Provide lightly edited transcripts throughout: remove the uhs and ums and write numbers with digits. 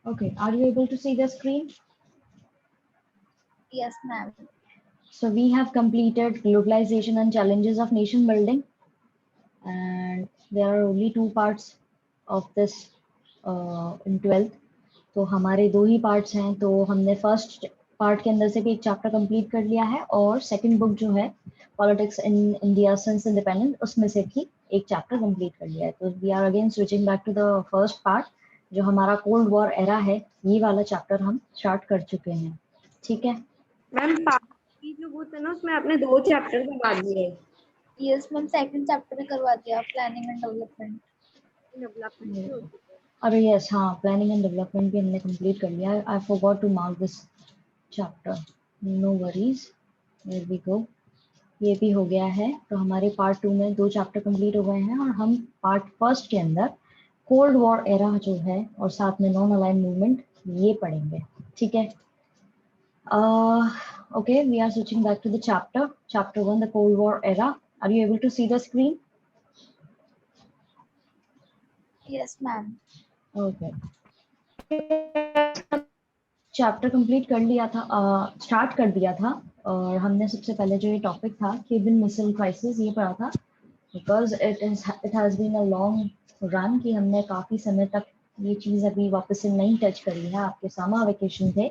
Okay, are you able to see the screen? Yes, ma'am. So we have completed globalization and challenges of nation building, and there are only two parts of this in 12th. तो हमारे दो ही parts हैं, तो हमने first part के अंदर से भी एक चैप्टर कंप्लीट कर लिया है और सेकंड बुक जो है politics in India since independence, उसमें से भी एक चैप्टर कंप्लीट कर लिया है। तो we are again switching back to the first part, जो हमारा कोल्ड वॉर एरा है, ये वाला चैप्टर हम स्टार्ट कर चुके हैं। ठीक है मैम, की जो बुक है ना उसमें आपने 2 चैप्टर करवा दिए। यस मैम, सेकंड चैप्टर भी करवा दिया, प्लानिंग एंड डेवलपमेंट। अरे यस, हाँ, प्लानिंग एंड डेवलपमेंट भी हमने कंप्लीट कर लिया है। I forgot to mark this chapter, no worries, here we go. ये भी हो गया है। तो हमारे पार्ट 2 में 2 चैप्टर कंप्लीट हो गए हैं और हम पार्ट फर्स्ट के अंदर कोल्ड वॉर एरा जो है और साथ में नॉन अलाइन मूवमेंट ये पढ़ेंगे। ठीक है, okay, we are switching back to the chapter 1, the cold war era. Are you able to see the screen? Yes ma'am. Okay, chapter complete कर लिया था, स्टार्ट कर दिया था, और हमने सबसे पहले जो ये टॉपिक था क्यूबन मिसाइल क्राइसिस ये पढ़ा था, because it has been a long run कि हमने काफ़ी समय तक ये चीज़ अभी वापस से नहीं टच करी है। आपके समर वेकेशन थे,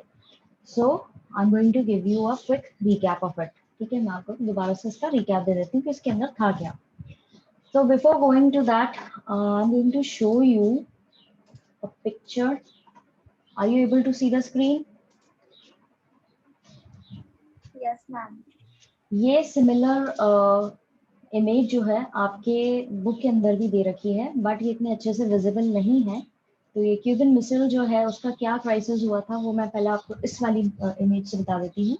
so I am going to give you a quick recap of it. ठीक है, मैं आपको दोबारा से इसका रिकैप दे देती हूँ कि इसके अंदर था क्या। So before going to that, I'm going to show you a picture. Are you able to see the screen? Yes ma'am. ये सिमिलर इमेज जो है आपके बुक के अंदर भी दे रखी है, बट ये इतने अच्छे से विजिबल नहीं है। तो ये क्यूबन मिसाइल जो है उसका क्या क्राइसिस हुआ था वो मैं पहले आपको इस वाली इमेज से बता देती हूँ।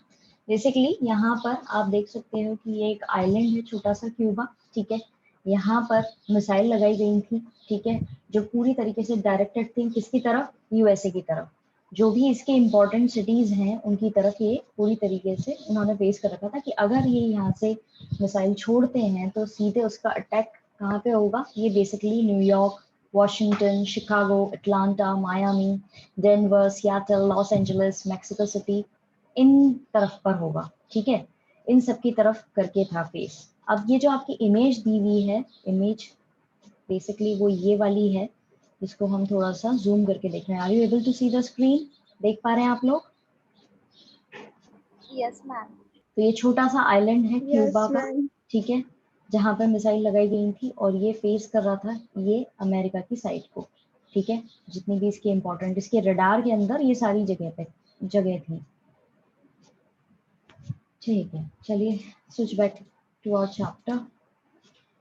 बेसिकली यहाँ पर आप देख सकते हो कि ये एक आइलैंड है, छोटा सा क्यूबा। ठीक है, यहाँ पर मिसाइल लगाई गई थी। ठीक है, जो पूरी तरीके से डायरेक्टेड थी किसकी तरफ? यूएसए की तरफ। जो भी इसके इम्पोर्टेंट सिटीज हैं उनकी तरफ ये पूरी तरीके से उन्होंने बेस कर रखा था कि अगर ये यहाँ से मिसाइल छोड़ते हैं तो सीधे उसका अटैक कहाँ पे होगा? ये basically New York, Washington, Chicago, Atlanta, Miami, Denver, Seattle, Los Angeles, Mexico City, इन तरफ पर होगा। ठीक है, इन सब की तरफ करके था फेस। अब ये जो आपकी इमेज दी हुई है, इमेज बेसिकली वो ये वाली है, जिसको हम थोड़ा सा जूम करके देख रहे हैं। Are you able to see the screen? देख पा रहे हैं आप लोग? Yes ma'am. तो ये छोटा सा आइलैंड है क्यूबा Yes, का। ma'am. ठीक है, जहाँ पर मिसाइल लगाई गई थी और ये फेस कर रहा था ये अमेरिका की साइड को। ठीक है, जितनी भी इसकी इम्पोर्टेंट, इसके रडार के अंदर ये सारी जगह थी। ठीक है, चलिए switch back to our chapter.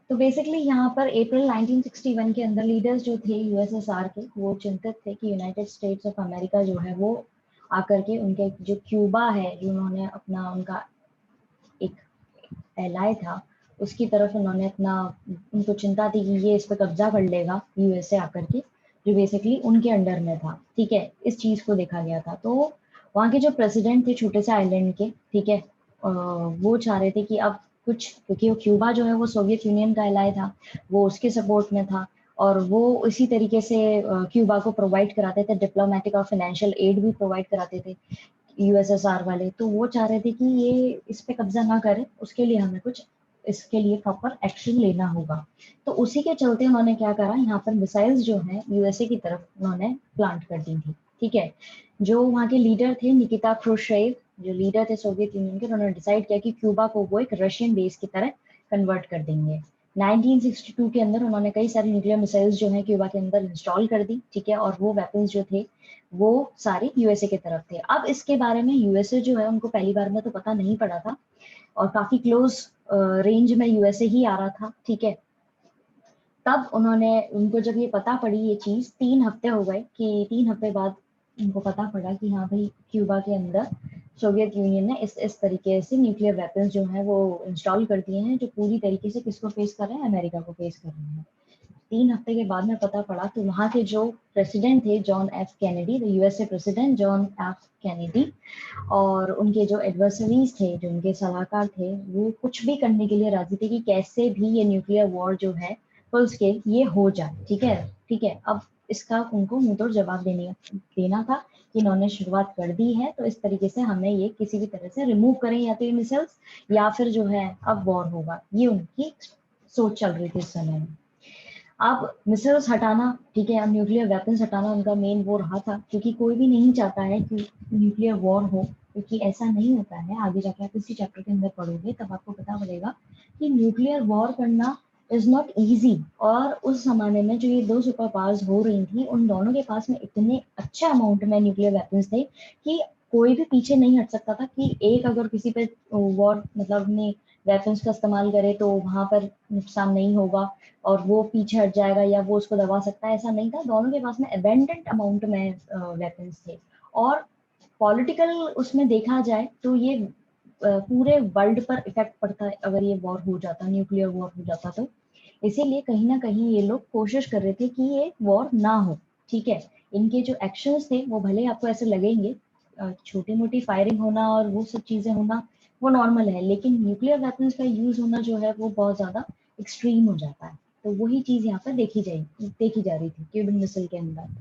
तो बेसिकली यहाँ पर अप्रैल 1961 के अंदर लीडर्स जो थे यूएसएसआर के, वो चिंतित थे कि यूनाइटेड स्टेट्स ऑफ अमेरिका जो है वो आकर के उनके जो क्यूबा है, जो उन्होंने अपना उनका एक एलाय था, उसकी तरफ उन्होंने अपना, उनको चिंता थी कि ये इस पर कब्जा कर लेगा यूएसए आकर के, जो बेसिकली उनके अंडर में था। ठीक है, इस चीज़ को देखा गया था। तो वहाँ के जो प्रेसिडेंट थे छोटे से आइलैंड के, ठीक है, वो चाह रहे थे कि अब कुछ, क्योंकि वो क्यूबा जो है वो सोवियत यूनियन का एलाय था, वो उसके सपोर्ट में था, और वो इसी तरीके से क्यूबा को प्रोवाइड कराते थे, डिप्लोमेटिक और फाइनेंशियल एड भी प्रोवाइड कराते थे यूएसएसआर वाले। तो वो चाह रहे थे कि ये इस पे कब्जा ना करे, उसके लिए हमें कुछ इसके लिए प्रॉपर एक्शन लेना होगा। तो उसी के चलते उन्होंने क्या करा, यहाँ पर मिसाइल्स जो हैं यूएसए की तरफ उन्होंने प्लांट कर दी थी। ठीक है, जो वहाँ के लीडर थे निकिता क्रुश्चेव, जो लीडर थे सोवियत यूनियन के, उन्होंने डिसाइड किया कि क्यूबा को वो एक रशियन बेस की तरह कन्वर्ट कर देंगे। 1962 के अंदर उन्होंने कई सारी न्यूक्लियर मिसाइल्स जो हैं क्यूबा के अंदर इंस्टॉल कर दी। ठीक है, और वो वेपन्स जो थे वो सारे यूएसए की तरफ थे। अब इसके बारे में यूएसए जो है उनको पहली बार में तो पता नहीं पड़ा था, और काफी क्लोज रेंज में यूएसए ही आ रहा था। ठीक है, तब उन्होंने, उनको जब ये पता पड़ी ये चीज, 3 हफ्ते हो गए कि 3 हफ्ते बाद उनको पता पड़ा कि हाँ भाई क्यूबा के अंदर सोवियत यूनियन ने इस तरीके से न्यूक्लियर वेपन्स जो हैं वो इंस्टॉल कर दिए हैं, जो पूरी तरीके से किसको फेस कर रहे हैं? अमेरिका को फेस कर रहे हैं। 3 हफ्ते के बाद में पता पड़ा, तो वहाँ के जो प्रेसिडेंट थे John F Kennedy, the USA president John F Kennedy, और उनके जो एडवर्सरीज थे, जो उनके सलाहकार थे, वो कुछ भी करने के लिए राजी थे कि कैसे भी ये न्यूक्लियर वॉर जो है फुल स्केल ये हो जाए। ठीक है, ठीक है, अब इसका उनको मुंहतोड़ जवाब देना था कि इन्होंने शुरुआत कर दी है, तो इस तरीके से हमें ये किसी भी तरह से रिमूव करें या तो ये मिसाइल्स, या फिर जो है अब वॉर होगा। ये उनकी सोच चल रही थी इस समय में। अब मिसाइल्स हटाना, ठीक है, अब न्यूक्लियर वेपन्स हटाना उनका मेन वो रहा था, क्योंकि कोई भी नहीं चाहता है कि न्यूक्लियर वॉर हो, क्योंकि ऐसा नहीं होता है। आगे जाके आप इसी चैप्टर के अंदर पढ़ोगे तब आपको पता पड़ेगा कि न्यूक्लियर वॉर करना इज नॉट इजी। और उस जमाने में जो ये दो सुपर पावर्स हो रही थी, उन दोनों के पास में इतने अच्छे अमाउंट में न्यूक्लियर वेपन्स थे कि कोई भी पीछे नहीं हट सकता था कि एक अगर किसी पे वॉर मतलब अपने वेपन्स का इस्तेमाल करे तो वहां पर नुकसान नहीं होगा और वो पीछे हट जाएगा या वो उसको दबा सकता है, ऐसा नहीं था। दोनों के पास में एबेंडेंट अमाउंट में वेपन्स थे। और पॉलिटिकल उसमें देखा जाए तो ये पूरे वर्ल्ड पर इफेक्ट पड़ता है अगर ये वॉर हो जाता, न्यूक्लियर वॉर हो जाता तो। इसीलिए कहीं ना कहीं ये लोग कोशिश कर रहे थे कि ये वॉर ना हो, ठीक है। इनके जो एक्शंस थे वो भले आपको ऐसे लगेंगे छोटी मोटी फायरिंग होना और वो सब चीजें होना वो नॉर्मल है, लेकिन न्यूक्लियर वेपन्स का यूज होना जो है वो बहुत ज्यादा एक्सट्रीम हो जाता है। तो वही चीज यहाँ पर देखी जा रही थी क्यूबन मिसाइल के अंदर।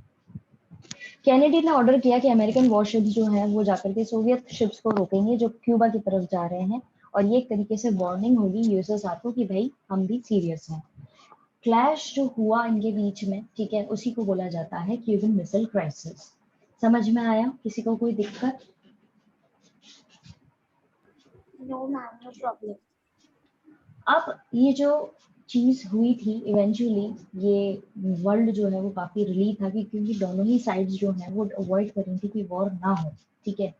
कैनेडी ने ऑर्डर किया कि अमेरिकन वॉरशिप्स जो हैं वो जाकर के सोवियत शिप्स को रोकेंगे जो क्यूबा की तरफ जा रहे हैं, और ये एक तरीके से वार्निंग होगी यूएसएसआर को कि भाई हम भी सीरियस हैं। क्लैश जो हुआ इनके बीच में, ठीक है, उसी को बोला जाता है क्यूबन मिसाइल क्राइसिस। समझ में आया? किसी को कोई दिक्कत? No ma'am, no problem. अब ये जो चीज हुई थी इवेंचुअली, ये वर्ल्ड जो है वो काफी रिलीव था कि क्योंकि दोनों ही साइड्स जो है वो अवॉइड कर रही थी कि वॉर ना हो, ठीक है।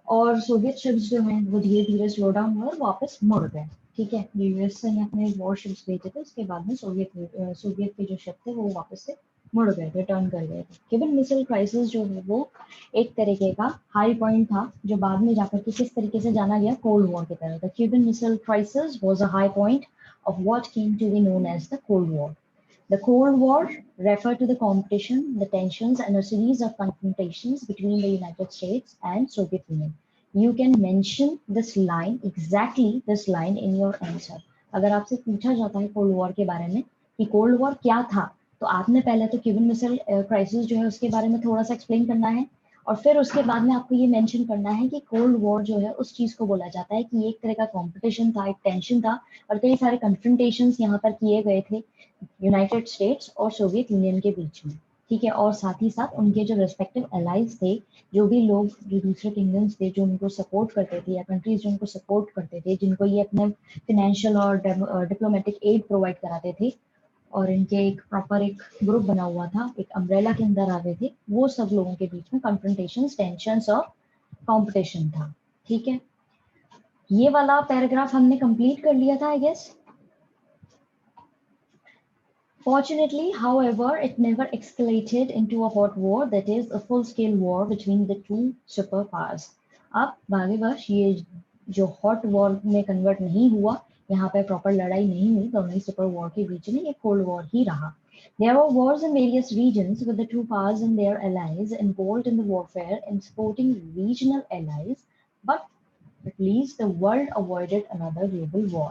और सोवियत शिप्स जो हैं वो धीरे धीरे स्लो डाउन हुए और वापस मुड़ गए, ठीक है। यूएस ने अपने वॉर शिप्स भेजे थे, उसके बाद में सोवियत के जो शिप थे वो वापस से मुड़ गए, रिटर्न कर गए थे। क्यूबन मिसाइल क्राइसिस जो है वो एक तरीके का हाई पॉइंट था जो बाद में जाकर के किस तरीके से जाना गया कोल्ड वॉर की तरह। The Cuban missile crisis was a high point of what came to be known as the Cold War. The Cold War referred to the competition, the tensions, and a series of confrontations between the United States and Soviet Union. You can mention this line, exactly this line in your answer. अगर आपसे पूछा जाता है cold war के बारे में कि cold war क्या था, तो आपने पहले तो क्यूबन मिसाइल क्राइसिस जो है उसके बारे में थोड़ा सा एक्सप्लेन करना है, और फिर उसके बाद में आपको ये मेंशन करना है कि कोल्ड वॉर जो है उस चीज को बोला जाता है कि एक तरह का कंपटीशन था, एक टेंशन था, और कई सारे कन्फ्रंटेशंस यहाँ पर किए गए थे यूनाइटेड स्टेट्स और सोवियत यूनियन के बीच में, ठीक है। और साथ ही साथ उनके जो रेस्पेक्टिव एलाइज थे, जो भी लोग जो दूसरे किंगडम्स थे जो उनको सपोर्ट करते थे या कंट्रीज जो उनको सपोर्ट करते थे, जिनको ये अपने फिनेंशियल और डिप्लोमेटिक एड प्रोवाइड कराते थे, और इनके एक प्रॉपर एक ग्रुप बना हुआ था, एक अम्ब्रेला के अंदर आते थे, वो सब लोगों के बीच में कन्फ्रंटेशंस, टेंशंस और कंपटीशन था, ठीक है। ये वाला पैराग्राफ हमने कंप्लीट कर लिया था I guess. Fortunately, however, it never escalated into a hot war, that is, a full-scale war between the two superpowers. अब भाग्यवश ये जो हॉट वॉर में कन्वर्ट नहीं हुआ, यहाँ पे प्रॉपर लड़ाई नहीं हुई दोनों ही सुपर वॉर के बीच में, ये कोल्ड वॉर ही रहा। There were wars in various regions with the two powers and their allies involved in the warfare and supporting regional allies, but at least the world avoided another global war.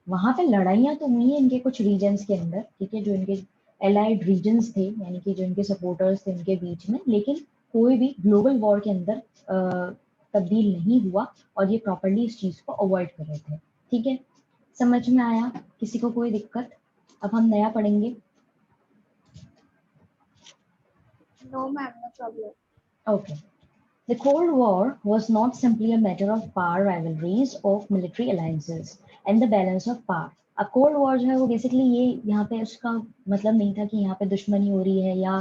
वहां पे लड़ाइयां तो हुई हैं इनके कुछ regions के अंदर, ठीक है, जो इनके एलाइड रीजन्स थे, यानी कि जो इनके सपोर्टर्स थे इनके बीच में, लेकिन कोई भी ग्लोबल वॉर के अंदर तब्दील नहीं हुआ, और ये प्रॉपरली इस चीज को अवॉइड कर रहे थे, ठीक है। समझ में आया? किसी को कोई दिक्कत? अब हम नया पढ़ेंगे। No ma'am, no problem. Okay. The Cold War was not simply a matter of power rivalries of military alliances and the balance of power. अब कोल्ड वॉर जो है वो बेसिकली ये यहाँ पे उसका मतलब नहीं था कि यहाँ पे दुश्मनी हो रही है या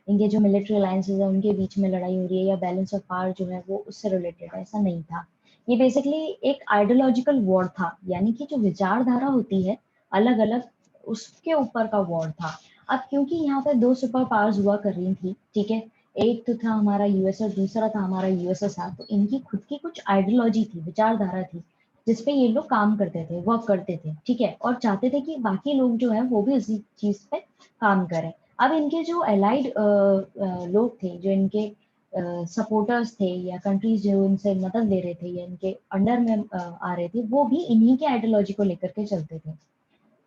इनके जो मिलिट्री अलायंसेज है उनके बीच में लड़ाई हो रही है या बैलेंस ऑफ पावर जो है वो उससे रिलेटेड है, ऐसा नहीं था। ये बेसिकली एक आइडियोलॉजिकल वॉर था, यानी कि जो विचारधारा होती है अलग अलग, उसके ऊपर का वॉर था। अब क्योंकि यहाँ पे दो सुपर पावर्स हुआ कर रही थी, ठीक है, एक तो था हमारा यूएस और दूसरा था हमारा यूएसएसआर, तो इनकी खुद की कुछ आइडियोलॉजी थी, विचारधारा थी, जिसपे ये लोग काम करते थे, वर्क करते थे, ठीक है, और चाहते थे कि बाकी लोग जो है वो भी इसी चीज पे काम करें। अब इनके जो एलाइड लोग थे, जो इनके सपोर्टर्स थे या कंट्रीज जो इनसे मदद ले रहे थे या इनके अंडर में आ रहे थे, वो भी इन्हीं के आइडियोलॉजी को लेकर के चलते थे।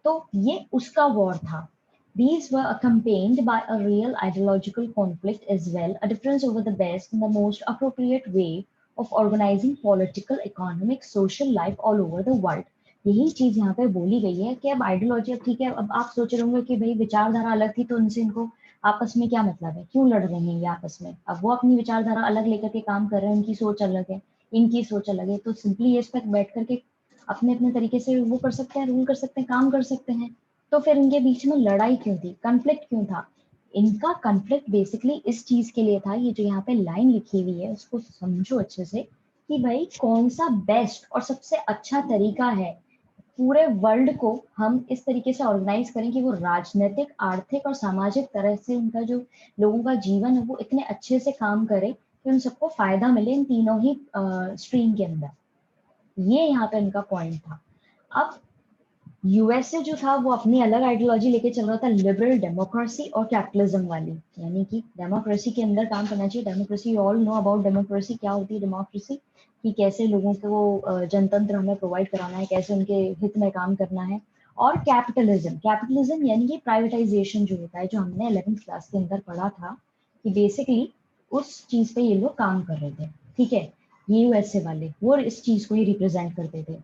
तो ये उसका वॉर था। These were accompanied by a real ideological conflict as well, a difference over the best and the most appropriate way of organizing political, economic, social life all over the world. यही चीज यहाँ पे बोली गई है कि अब आइडियोलॉजी, अब ठीक है, अब आप सोच रहे होंगे कि भाई विचारधारा अलग थी तो उनसे इनको आपस में क्या मतलब है, क्यों लड़ रहे हैं ये आपस में। अब वो अपनी विचारधारा अलग लेकर के काम कर रहे हैं, उनकी सोच अलग है, इनकी सोच अलग है, तो सिंपली ये इस पर बैठ करके अपने अपने तरीके से वो कर सकते हैं, रूल कर सकते हैं, काम कर सकते हैं। तो फिर इनके बीच में लड़ाई क्यों थी, कन्फ्लिक्ट क्यों था? इनका कन्फ्लिक्ट बेसिकली इस चीज के लिए था, ये जो यहाँ पे लाइन लिखी हुई है उसको समझो अच्छे से, कि भाई कौन सा बेस्ट और सबसे अच्छा तरीका है पूरे वर्ल्ड को हम इस तरीके से ऑर्गेनाइज करें कि वो राजनीतिक, आर्थिक और सामाजिक तरह से उनका जो लोगों का जीवन है वो इतने अच्छे से काम करे कि उन सबको फायदा मिले इन तीनों ही स्ट्रीम के अंदर। ये यहाँ पे इनका पॉइंट था। अब यूएसए जो था वो अपनी अलग आइडियोलॉजी लेके चल रहा था, लिबरल डेमोक्रेसी और कैपिटलिज्म वाली, यानी कि डेमोक्रेसी के अंदर काम करना चाहिए। Democracy, all know about democracy, क्या होती है डेमोक्रेसी, कि कैसे लोगों को जनतंत्र हमें प्रोवाइड कराना है, कैसे उनके हित में काम करना है। और कैपिटलिज्म, कैपिटलिज्म यानी कि प्राइवेटाइजेशन जो होता है, जो हमने 11th क्लास के अंदर पढ़ा था, कि बेसिकली उस चीज पे ये लोग काम कर रहे थे। ठीक है, ये यूएसए वाले वो इस चीज को ही रिप्रेजेंट करते थे,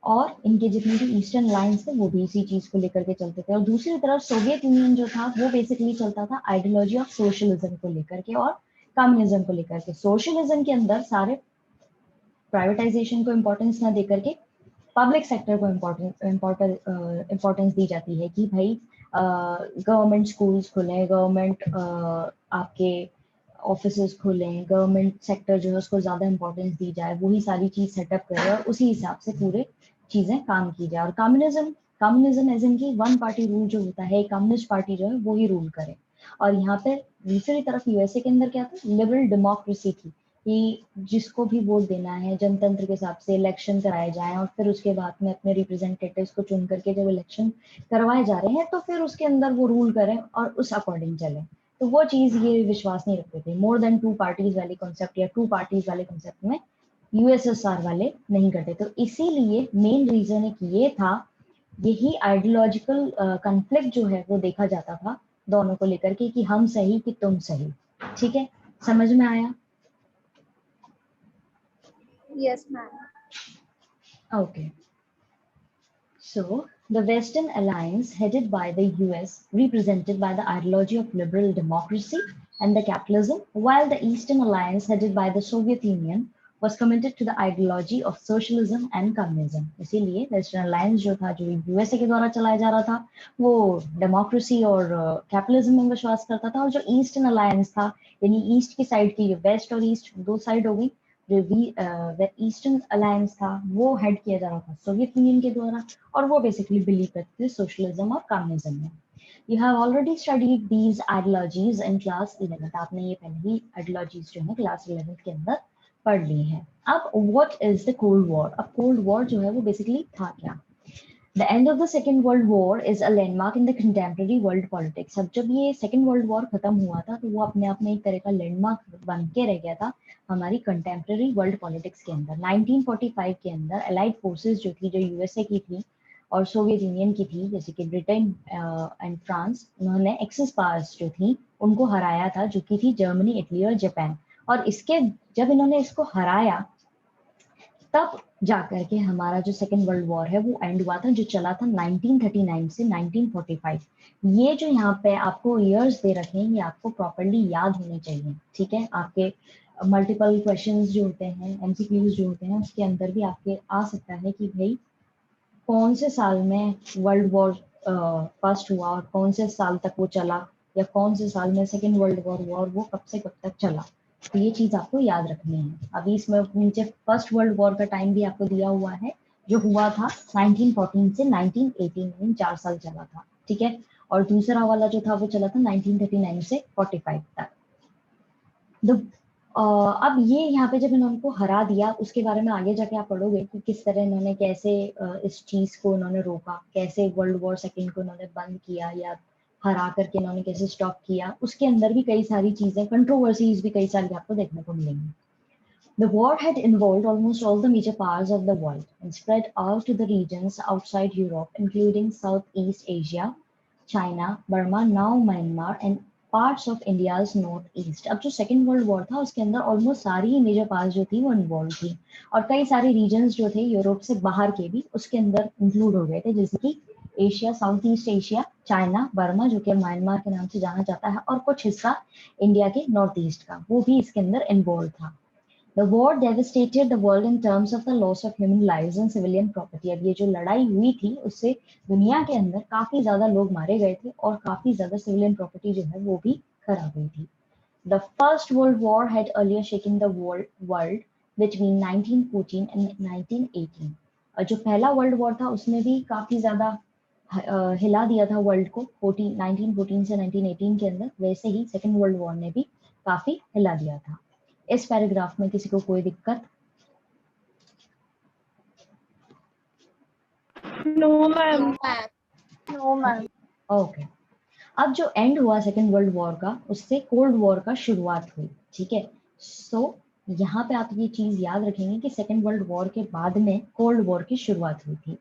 और इनके जितने भी ईस्टर्न अलायंस थे वो भी इसी चीज को लेकर के चलते थे। और दूसरी तरफ सोवियत यूनियन जो था वो बेसिकली चलता था आइडियोलॉजी ऑफ सोशलिज्म को लेकर के और कम्युनिज्म को लेकर के। सोशलिज्म के अंदर सारे प्राइवेटाइजेशन को इम्पोर्टेंस ना देकर के पब्लिक सेक्टर को इम्पोर्टेंस दी जाती है, कि भाई गवर्नमेंट स्कूल्स खुलें, गवर्नमेंट आपके ऑफिसेस खुलें, गवर्नमेंट सेक्टर जो है उसको ज़्यादा इंपॉर्टेंस दी जाए, वही सारी चीज़ सेटअप करे और उसी हिसाब से पूरे चीज़ें काम की जाए। और कम्युनिज्म, कम्युनिज्म एज इन की वन पार्टी रूल जो होता है, कम्युनिस्ट पार्टी जो है वो ही रूल करे। और यहाँ पे दूसरी तरफ यूएसए के अंदर क्या था, लिबरल डेमोक्रेसी थी, कि जिसको भी वोट देना है जनतंत्र के हिसाब से इलेक्शन कराए जाएं, और फिर उसके बाद में अपने रिप्रेजेंटेटिव्स को चुन करके जब इलेक्शन करवाए जा रहे हैं तो फिर उसके अंदर वो रूल करें और उस अकॉर्डिंग चलें। तो वो चीज ये विश्वास नहीं रखते थे, मोर देन टू पार्टीज वाले कॉन्सेप्ट या टू पार्टीज वाले कॉन्सेप्ट में यूएसएसआर वाले नहीं करते। तो इसीलिए मेन रीजन एक ये था, यही आइडियोलॉजिकल कन्फ्लिक्ट जो है वो देखा जाता था दोनों को लेकर के, कि हम सही कि तुम सही। ठीक है, समझ में आया? Yes, ma'am. Okay. So, the Western Alliance, headed by the US, represented by the ideology of liberal democracy and the capitalism, while the Eastern Alliance, headed by the Soviet Union, was committed to the ideology of socialism and communism. इसीलिए Western Alliance जो था, जो USA के द्वारा चलाया जा रहा था, वो डेमोक्रेसी और कैपिटलिज्म में विश्वास करता था। और जो ईस्टर्न अलायंस था, यानी ईस्ट की साइड की, जो वेस्ट और ईस्ट दो साइड हो गई, जो ईस्टर्न अलायंस था वो हेड किया जा रहा था सोवियत यूनियन के द्वारा, और वो बेसिकली बिलीव करते थे सोशलिज्म और कम्युनिज्म में। You have already studied these ideologies in class 11th, आपने ये पहले ही आइडियोलॉजीज जो है क्लास 11th के अंदर पढ़ ली है। अब what is the cold war? अब कोल्ड वॉर जो है वो बेसिकली था क्या? The end of the Second World War is a landmark in the contemporary world politics. अब जब ये सेकेंड वर्ल्ड वॉर खत्म हुआ था तो वो अपने आप में एक तरह का लैंडमार्क बन के रह गया था हमारी कंटेम्प्रेरी वर्ल्ड पॉलिटिक्स के अंदर। 1945 के अंदर अलाइड फोर्सेस जो थी, जो यूएसए की थी और सोवियत यूनियन की थी, जैसे कि ब्रिटेन एंड फ्रांस, उन्होंने एक्सिस पावर्स जो थी उनको हराया था, जो कि थी जर्मनी, इटली और जापान। और इसके जब इन्होंने इसको हराया तब जाकर के हमारा जो सेकेंड वर्ल्ड वॉर है वो एंड हुआ था, जो चला था 1939 से 1945। ये जो यहाँ पे आपको ईयर्स दे रखे हैं ये आपको प्रॉपरली याद होने चाहिए। ठीक है, आपके मल्टीपल क्वेश्चंस जो होते हैं, एमसीक्यूज जो होते हैं, उसके अंदर भी आपके आ सकता है कि भाई कौन से साल में वर्ल्ड वॉर फर्स्ट हुआ और कौन से साल तक वो चला, या कौन से साल में सेकेंड वर्ल्ड वॉर हुआ और वो कब से कब तक चला। तो ये चीज आपको याद रखनी है। अभी इसमें नीचे फर्स्ट वर्ल्ड वॉर का टाइम भी आपको दिया हुआ है, जो हुआ था 1914 से 1918 4 साल चला था। ठीक है, और दूसरा वाला जो था वो चला था 1939 से 45 तक। अब ये यहाँ पे जब इन्होंने को हरा दिया, उसके बारे में आगे जाके आप पढ़ोगे कि किस तरह इन्होंने कैसे इस चीज को इन्होंने रोका, कैसे वर्ल्ड वॉर सेकेंड को इन्होंने बंद किया या हरा करके इन्होंने कैसे स्टॉप किया। उसके अंदर भी कई सारी चीजें, कंट्रोवर्सीज भी कई सारी आपको देखने को मिलेंगी। The war had involved almost all the major powers of the world and spread out to the regions outside Europe, including Southeast Asia, China, Burma, now Myanmar and parts of India's north east. अब जो second world war था उसके अंदर almost सारी ही major parts जो थी वो involve थी, और कई सारे रीजन्स जो थे यूरोप से बाहर के भी उसके अंदर इंक्लूड हो गए थे, जैसे कि Asia, south east Asia, China, Burma जो कि म्यांमार के नाम से जाना जाता है, और कुछ हिस्सा इंडिया के नॉर्थ ईस्ट का, वो भी इसके अंदर इन्वॉल्व था। The war devastated the world in terms of the loss of human lives and civilian property। अब ये जो लड़ाई हुई थी उससे दुनिया के अंदर काफी ज्यादा लोग मारे गए थे और काफी ज्यादा सिविलियन प्रॉपर्टी जो है वो भी खराब हुई थी। The First World War had earlier shaken the world between 1914 and 1918। और जो पहला वर्ल्ड वॉर था उसने भी काफी ज्यादा हिला दिया था वर्ल्ड को 1914 से 1918 के अंदर, वैसे ही सेकेंड वर्ल्ड वॉर ने भी काफी हिला दिया था। इस पैराग्राफ में किसी को कोई दिक्कत? No ma'am. No ma'am. Okay, अब जो एंड हुआ सेकेंड वर्ल्ड वॉर का, उससे कोल्ड वॉर का शुरुआत हुई। ठीक है, सो यहाँ पे आप ये चीज याद रखेंगे कि सेकेंड वर्ल्ड वॉर के बाद में कोल्ड वॉर की शुरुआत हुई थी।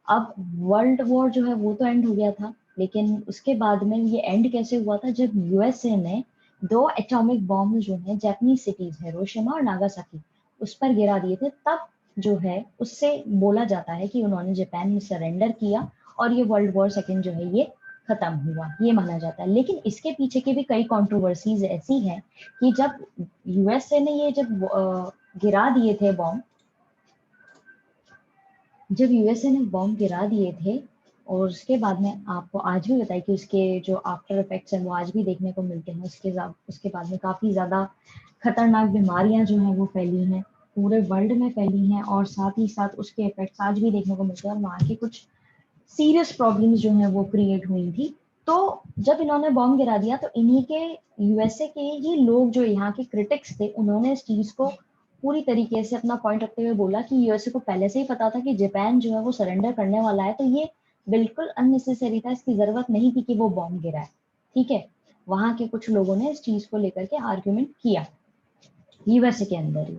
अब वर्ल्ड वॉर जो है वो तो एंड हो गया था, लेकिन उसके बाद में ये एंड कैसे हुआ था, जब यूएसए ने 2 एटॉमिक बॉम्ब जो है जापानीज सिटीज हिरोशिमा और नागासाकी उस पर गिरा दिए थे, तब जो है उससे बोला जाता है कि उन्होंने जापान में सरेंडर किया और ये वर्ल्ड वॉर सेकेंड जो है ये खत्म हुआ, ये माना जाता है। लेकिन इसके पीछे की भी कई कंट्रोवर्सीज ऐसी हैं कि जब यूएसए ने ये जब गिरा दिए थे बॉम्ब, जब यूएसए ने बॉम्ब गिरा दिए थे और उसके बाद में आपको आज भी बताया कि उसके जो आफ्टर इफेक्ट्स हैं वो आज भी देखने को मिलते हैं। उसके बाद में काफ़ी ज़्यादा खतरनाक बीमारियां जो हैं वो फैली हैं, पूरे वर्ल्ड में फैली हैं, और साथ ही साथ उसके इफेक्ट्स आज भी देखने को मिलते हैं और वहाँ के कुछ सीरियस प्रॉब्लम्स जो हैं वो क्रिएट हुई थी। तो जब इन्होंने बॉम्ब गिरा दिया तो इन्हीं के यूएसए के ही लोग जो यहाँ के क्रिटिक्स थे उन्होंने इस चीज़ को पूरी तरीके से अपना पॉइंट रखते हुए बोला कि यूएसए को पहले से ही पता था कि जापान जो है वो सरेंडर करने वाला है, तो ये बिल्कुल अननेसेसरी था, इसकी जरूरत नहीं थी कि वो बॉम्ब गिराए। ठीक है, वहां के कुछ लोगों ने इस चीज को लेकर के आर्ग्यूमेंट किया यूएसए के अंदर ही।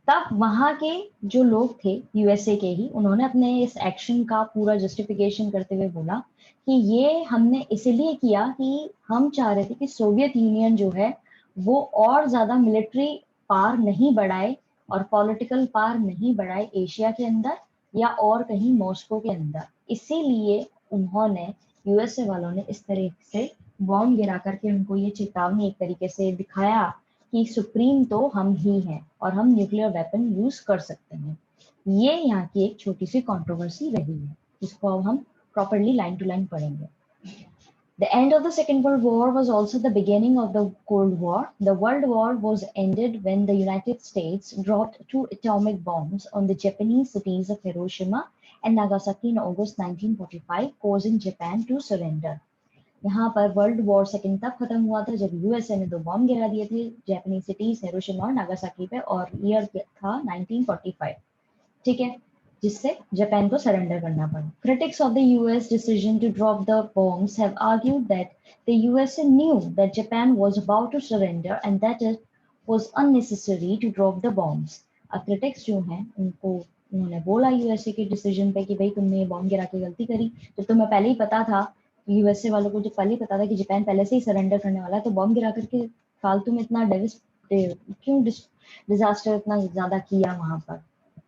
तब वहां के जो लोग थे यूएसए के ही, उन्होंने अपने इस एक्शन का पूरा जस्टिफिकेशन करते हुए बोला कि ये हमने इसलिए किया कि हम चाह रहे थे कि सोवियत यूनियन जो है वो और ज्यादा मिलिट्री पावर नहीं बढ़ाए और पॉलिटिकल पावर नहीं बढ़ाए एशिया के अंदर या और कहीं मॉस्को के अंदर। इसीलिए उन्होंने, यूएसए वालों ने इस तरह से बॉम्ब गिरा करके उनको ये चेतावनी एक तरीके से दिखाया कि सुप्रीम तो हम ही हैं और हम न्यूक्लियर वेपन यूज कर सकते हैं। ये यहाँ की एक छोटी सी कंट्रोवर्सी रही है, जिसको अब हम प्रॉपरली लाइन टू लाइन पढ़ेंगे। The end of the Second World War was also the beginning of the Cold War. The World War was ended when the United States dropped 2 atomic bombs on the Japanese cities of Hiroshima and Nagasaki in August 1945, causing Japan to surrender. यहाँ पर world war second तब खत्म हुआ था जब USA ने 2 bomb गिरा दिए थे जापानी सिटीज हिरोशिमा और नागासाकी पे, और ईयर था 1945। ठीक है, जिससे जापान को सरेंडर करना पड़ा। Critics of the US decision to drop the bombs have argued that the USA knew that Japan was about to surrender and that it was unnecessary to drop the bombs। अब critics जो हैं उन्होंने बोला USA के decision पे कि भाई तुमने बॉम्ब गिरा के गलती करी, जब तुम्हें पहले ही पता था, यूएसए वालों को जब पहले ही पता था कि जापान पहले से ही सरेंडर करने वाला है, तो बॉम्ब गिरा करके फालतू में इतना क्यों डिजास्टर इतना ज्यादा किया वहां पर,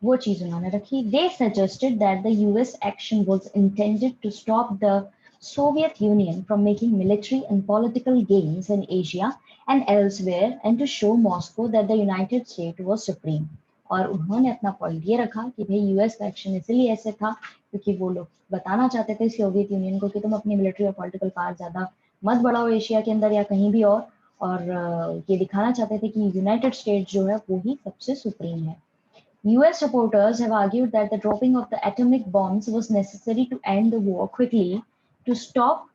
वो चीज उन्होंने रखी। They suggested that the US action was intended to stop the Soviet Union from making military and political gains in Asia and elsewhere and to show Moscow that the United States was supreme। और उन्होंने अपना point ये रखा कि भाई US का action इसलिए ऐसे था क्योंकि वो लोग बताना चाहते थे सोवियत यूनियन को कि तुम अपनी मिलिट्री और पॉलिटिकल पावर ज्यादा मत बढ़ाओ एशिया के अंदर या कहीं भी, और ये दिखाना चाहते थे कि यूनाइटेड स्टेट्स जो है वो ही सबसे सुप्रीम है। US supporters have argued that the dropping of the atomic bombs was necessary to end the war quickly to stop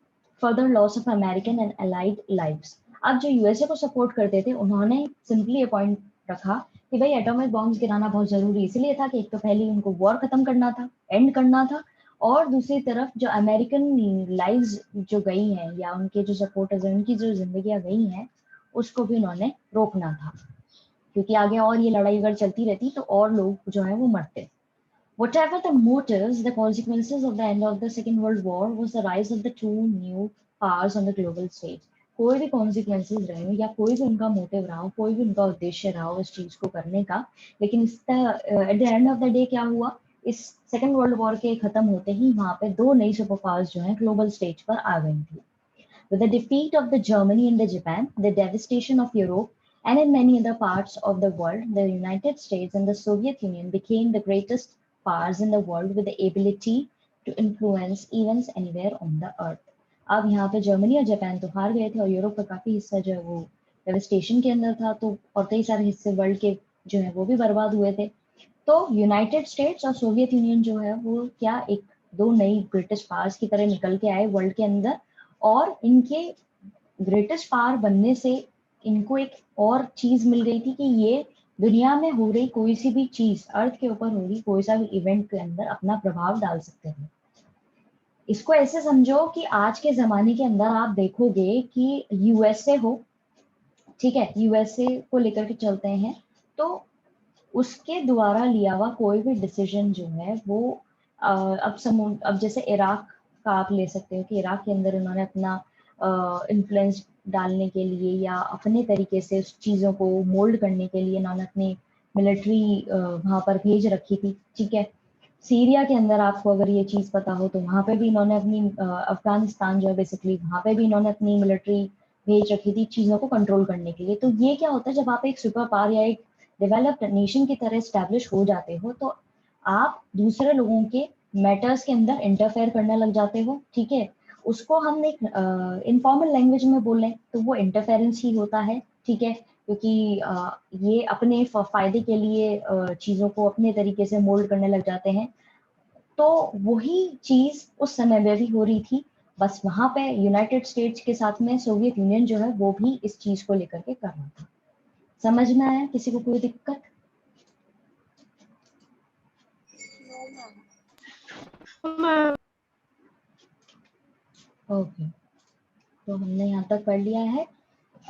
further loss of American and Allied lives। अब जो यूएसए को support करते थे उन्होंने सिंपली ये point रखा कि भाई एटॉमिक बॉम्ब्स गिराना बहुत जरूरी इसलिए था कि एक तो पहले उनको वॉर खत्म करना था, एंड करना था, और दूसरी तरफ जो अमेरिकन लाइव्स जो गई हैं या उनके जो सपोर्टर्स हैं उनकी जो जिंदगियां गई हैं उसको भी उन्होंने रोकना था, क्योंकि आगे और ये लड़ाई अगर चलती रहती तो और लोग जो है वो मरते। Whatever the motives, the consequences of the end of the Second World War was the rise of the two new powers on the global stage. कोई भी कॉन्सिक्वेंसेज रहे हो या कोई भी उनका मोटिव रहा हो, कोई भी उनका उद्देश्य रहा हो इस चीज को करने का, लेकिन इसका at the end of the day क्या हुआ, इस सेकेंड वर्ल्ड वॉर के खत्म होते ही वहां पे दो नई सुपर पावर्स जो है ग्लोबल स्टेज पर आ गई थी. With the defeat of the Germany and the Japan, the devastation of Europe, and in many other parts of the world, the United States and the Soviet Union became the greatest powers in the world with the ability to influence events anywhere on the earth. अब यहाँ पे Germany और Japan तो हार गए थे और Europe का काफी हिस्सा जो है वो डेवस्टेशन के अंदर था, तो और कई सारे हिस्से वर्ल्ड के जो है वो भी बर्बाद हुए थे. तो यूनाइटेड स्टेट्स और सोवियत यूनियन जो है वो क्या एक दो नई ग्रेटेस्ट पावर्स की तरह निकल के आए वर्ल्ड के अंदर, और इनके ग्रेटेस्ट पावर बनने से इनको एक और चीज मिल गई थी कि ये दुनिया में हो रही कोई सी भी चीज, अर्थ के ऊपर हो रही कोई सा भी इवेंट के अंदर अपना प्रभाव डाल सकते हैं. इसको ऐसे समझो कि आज के जमाने के अंदर आप देखोगे कि यूएसए हो, ठीक है, यूएसए को लेकर के चलते हैं, तो उसके द्वारा लिया हुआ कोई भी डिसीजन जो है वो अब जैसे इराक का आप ले सकते हो कि इराक के अंदर उन्होंने अपना इन्फ्लुएंस डालने के लिए या अपने तरीके से उस चीज़ों को मोल्ड करने के लिए उन्होंने अपनी मिलिट्री वहाँ पर भेज रखी थी, ठीक है. सीरिया के अंदर आपको अगर ये चीज़ पता हो तो वहाँ पे भी इन्होंने अपनी अफगानिस्तान जो है बेसिकली वहाँ पे भी इन्होंने अपनी मिलिट्री भेज रखी थी चीज़ों को कंट्रोल करने के लिए. तो ये क्या होता है जब आप एक सुपर पावर या एक डेवलप्ड नेशन की तरह स्टैब्लिश हो जाते हो तो आप दूसरे लोगों के मैटर्स के अंदर इंटरफेयर करने लग जाते हो, ठीक है. उसको हम एक इनफॉर्मल लैंग्वेज में बोलें तो वो इंटरफेरेंस ही होता है, ठीक है, क्योंकि ये अपने फायदे के लिए चीज़ों को अपने तरीके से मोल्ड करने लग जाते हैं. तो वही चीज़ उस समय में भी हो रही थी, बस वहां पे यूनाइटेड स्टेट्स के साथ में सोवियत यूनियन जो है वो भी इस चीज को लेकर के कर रहा था. समझ में आया? किसी को कोई दिक्कत? ओके, तो हमने यहाँ तक पढ़ लिया है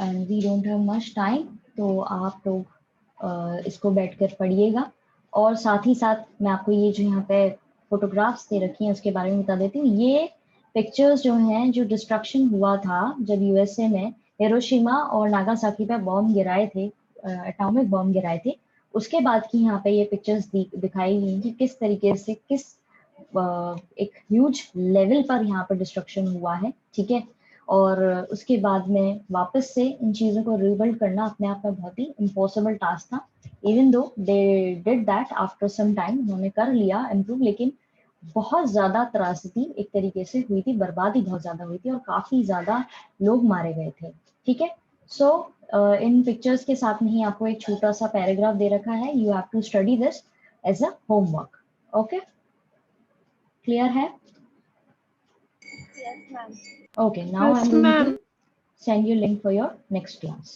and we don't have much time, तो आप लोग इसको बैठकर पढ़िएगा. और साथ ही साथ मैं आपको ये जो यहाँ पे फोटोग्राफ्स दे रखी हैं उसके बारे में बता देती हूँ. ये पिक्चर्स जो हैं जो डिस्ट्रक्शन हुआ था जब यूएसए में हिरोशिमा और नागासाकी पे बॉम्ब गिराए थे, एटॉमिक बॉम्ब गिराए थे, उसके बाद की यहाँ पे ये पिक्चर्स दिखाई गई कि किस तरीके से किस एक ह्यूज लेवल पर यहाँ पर डिस्ट्रक्शन हुआ है, ठीक है. और उसके बाद में वापस से इन चीज़ों को रिबिल्ड करना अपने आप में बहुत ही इम्पॉसिबल टास्क था. Even though they did that after some time, उन्होंने कर लिया इम्प्रूव, लेकिन बहुत ज़्यादा त्रासदी एक तरीके से हुई थी, बर्बादी बहुत ज़्यादा हुई थी और काफ़ी ज़्यादा लोग मारे गए थे, ठीक है. सो इन पिक्चर्स के साथ में ही आपको एक छोटा सा पैराग्राफ दे रखा है. You have to study this as a homework. Okay, clear है? Yes, ma'am. Okay, now I'm going to send you link for your next class.